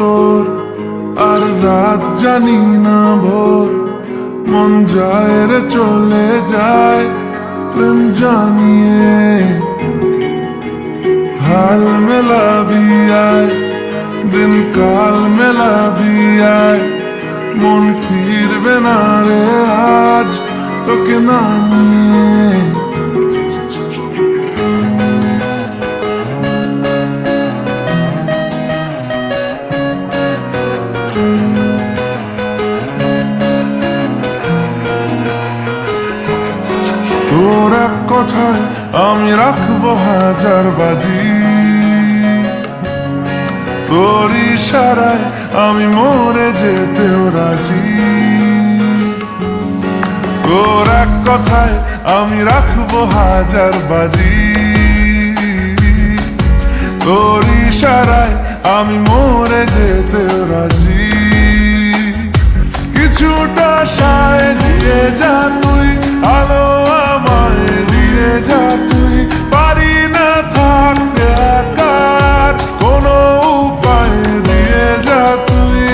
তোর, আর রাত জানি না ভোর। মন যায় রে চলে যায় প্রেম জানিয়ে, হাল মেলাবি আয়, দিন কাল মেলাবি আয়। মন ফিরবে না রে আজ তোকে না নিয়ে। তোর এক কথায় আমি রাখবো হাজার বাজি, তোর ইশারায় আমি মরে যেতেও রাজি। তোর এক কথায় আমি রাখবো হাজার বাজি, তোর ইশারায় আমি মরে যেতেও রাজি। কিছুটা সায় দিয়ে যা তুই, আলো আমায় দিয়ে যা তুই। পারি না থাকতে একা, কোনো উপায় দিয়ে যা তুই।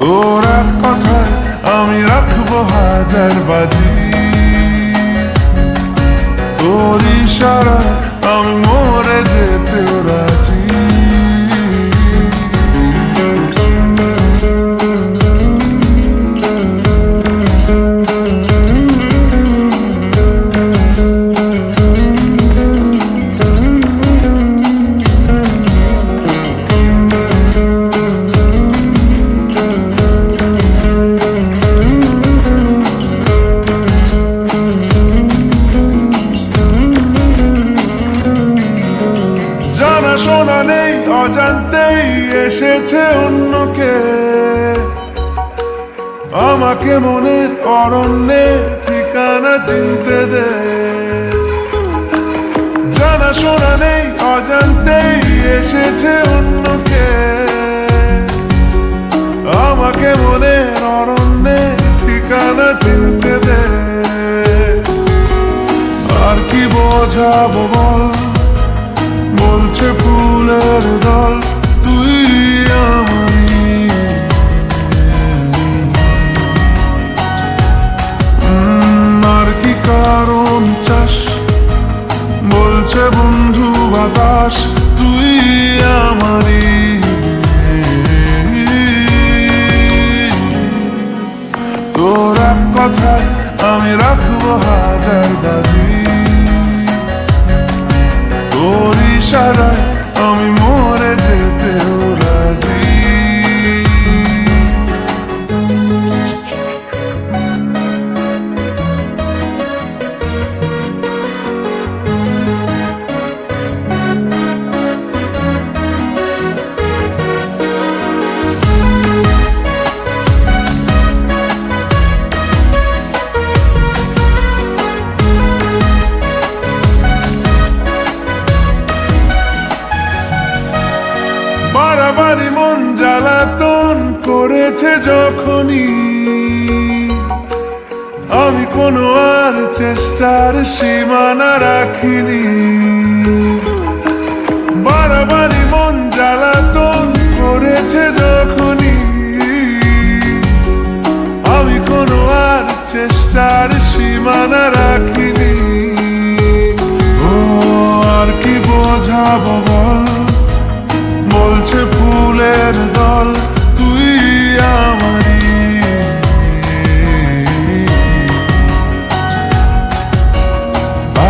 তোর এক কথায় আমি রাখবো হাজার বাজি, তোর ইশারায় আমি মরে যেতেও রাজি। শোনা নেই অজান্তেই এসেছে অন্যকে, আমাকে মনের অরণ্যে ঠিকানা চিনতে দে। জানা শোনা নেই অজান্তেই এসেছে অন্যকে, আমাকে মনের অরণ্যে ঠিকানা চিনতে দে। আর কি বোঝাবো বল, বলছে ফুলের দল তুই আমারই। আর কি কারণ চাস, বলছে বন্ধু বাতাস তুই আমারই। তোর এক কথায় আমি রাখবো হাজার বাজি, তোর ইশারায় আমি মরে যেতেও রাজি। বাড়াবাড়ি মন জ্বালাতন করেছে যখনই, আমি কোনো আর চেষ্টার সীমানা রাখিনি। বাড়াবাড়ি মন জ্বালাতন করেছে যখনই, আমি কোনো আর চেষ্টার সীমানা রাখিনি। ও আর কি বোঝাবো বল, বলছে ফুলের দল তুই আমারই।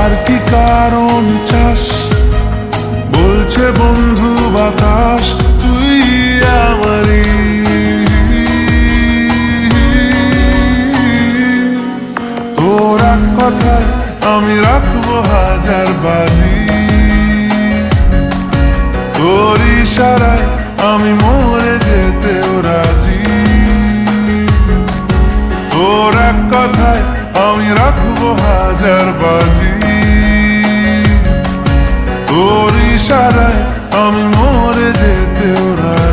আর কি কারণ চাস, বলছে বন্ধু বাতাস তুই আমারই। তোর এক কথায় আমি রাখবো হাজার বাজি, তোর ইশারায় আমি মরে যেতেও রাজি। তোর এক কথায় আমি রাখবো হাজার বাজি, তোর ইশারায় আমি মরে যেতেও রাজি।